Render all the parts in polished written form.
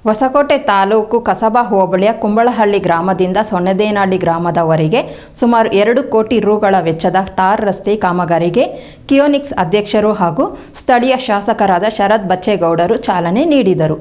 ಹೊಸಕೋಟೆ ತಾಲೂಕು ಕಸಬಾ ಹೋಬಳಿಯ ಕುಂಬಳಹಳ್ಳಿ ಗ್ರಾಮದಿಂದ ಸೊನ್ನೆದೇನಹಳ್ಳಿ ಗ್ರಾಮದವರೆಗೆ ಸುಮಾರು 2 ಕೋಟಿ ರುಗಳ ವೆಚ್ಚದ ಟಾರ್ ರಸ್ತೆ ಕಾಮಗಾರಿಗೆ ಕಿಯೋನಿಕ್ಸ್ ಅಧ್ಯಕ್ಷರು ಹಾಗೂ ಸ್ಥಳೀಯ ಶಾಸಕರಾದ ಶರತ್ ಬಚ್ಚೇಗೌಡರು ಚಾಲನೆ ನೀಡಿದರು.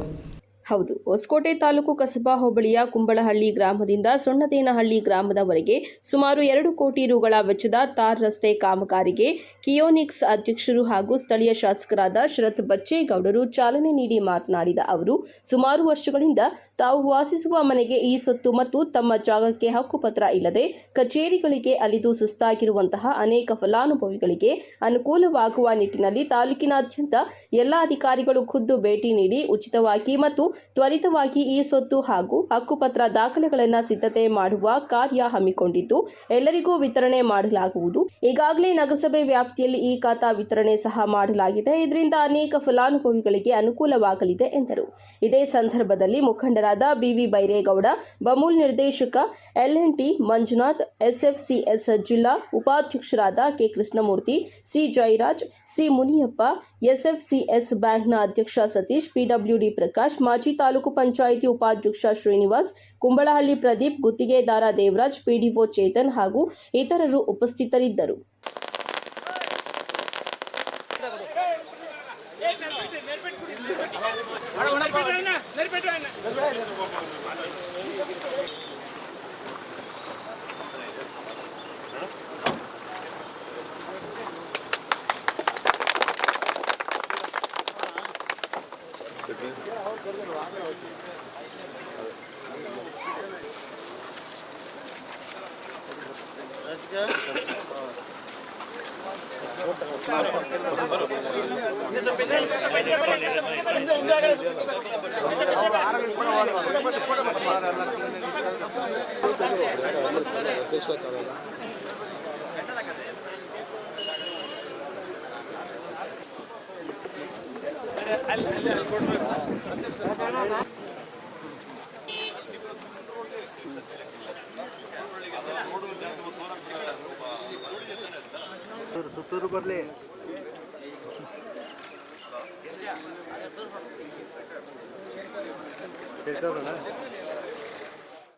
ಹೌದು, ಹೊಸಕೋಟೆ ತಾಲೂಕು ಕಸಬಾ ಹೋಬಳಿಯ ಕುಂಬಳಹಳ್ಳಿ ಗ್ರಾಮದಿಂದ ಸೊನ್ನೆದೇನಹಳ್ಳಿ ಗ್ರಾಮದವರೆಗೆ ಸುಮಾರು 2 ಕೋಟಿ ರುಗಳ ವೆಚ್ಚದ ಟಾರ್ ರಸ್ತೆ ಕಾಮಗಾರಿಗೆ ಕಿಯೋನಿಕ್ಸ್ ಅಧ್ಯಕ್ಷರು ಹಾಗೂ ಸ್ಥಳೀಯ ಶಾಸಕರಾದ ಶರತ್ ಬಚ್ಚೇಗೌಡರು ಚಾಲನೆ ನೀಡಿ ಮಾತನಾಡಿದ ಅವರು, ಸುಮಾರು ವರ್ಷಗಳಿಂದ ತಾವು ವಾಸಿಸುವ ಮನೆಗೆ ಈ ಸೊತ್ತು ಮತ್ತು ತಮ್ಮ ಜಾಗಕ್ಕೆ ಹಕ್ಕುಪತ್ರ ಇಲ್ಲದೆ ಕಚೇರಿಗಳಿಗೆ ಅಲಿದು ಸುಸ್ತಾಗಿರುವಂತಹ ಅನೇಕ ಫಲಾನುಭವಿಗಳಿಗೆ ಅನುಕೂಲವಾಗುವ ನಿಟ್ಟಿನಲ್ಲಿ ತಾಲೂಕಿನಾದ್ಯಂತ ಎಲ್ಲ ಅಧಿಕಾರಿಗಳು ಖುದ್ದು ಭೇಟಿ ನೀಡಿ ಉಚಿತವಾಗಿ ಮತ್ತು ತ್ವರಿತವಾಗಿ ಈ ಸೊತ್ತು ಹಾಗೂ ಹಕ್ಕುಪತ್ರ ದಾಖಲೆಗಳನ್ನು ಸಿದ್ಧತೆ ಮಾಡುವ ಕಾರ್ಯ ಹಮ್ಮಿಕೊಂಡಿದ್ದು ಎಲ್ಲರಿಗೂ ವಿತರಣೆ ಮಾಡಲಾಗುವುದು. ಈಗಾಗಲೇ ನಗರಸಭೆ ವ್ಯಾಪ್ತಿಯಲ್ಲಿ ಈ ಖಾತಾ ವಿತರಣೆ ಸಹ ಮಾಡಲಾಗಿದೆ. ಇದರಿಂದ ಅನೇಕ ಫಲಾನುಭವಿಗಳಿಗೆ ಅನುಕೂಲವಾಗಲಿದೆ ಎಂದರು. ಇದೇ ಸಂದರ್ಭದಲ್ಲಿ ಮುಖಂಡರಾದ ಬಿವಿ ಬೈರೇಗೌಡ, ಬಮೂಲ್ ನಿರ್ದೇಶಕ ಎಲ್.ಎನ್.ಟಿ. ಮಂಜುನಾಥ್, ಎಸ್ಎಫ್ಸಿಎಸ್ ಜಿಲ್ಲಾ ಉಪಾಧ್ಯಕ್ಷರಾದ K. Krishnamurthy, C. Jayaraj, C. Muniyappa, SFCS ಬ್ಯಾಂಕ್ನ ಅಧ್ಯಕ್ಷ ಸತೀಶ್, ಪಿಡಬ್ಲ್ಯೂಡಿ ಪ್ರಕಾಶ್, ಮಾಜಿ ತಾಲೂಕು ಪಂಚಾಯಿತಿ ಉಪಾಧ್ಯಕ್ಷ ಶ್ರೀನಿವಾಸ್, ಕುಂಬಳಹಳ್ಳಿ ಪ್ರದೀಪ್, ಗುತ್ತಿಗೆದಾರ ದೇವರಾಜ್, ಪಿಡಿಒ ಚೇತನ್ ಹಾಗೂ ಇತರರು ಉಪಸ್ಥಿತರಿದ್ದರು. ಸುತ್ತೂರು ಬರಲಿ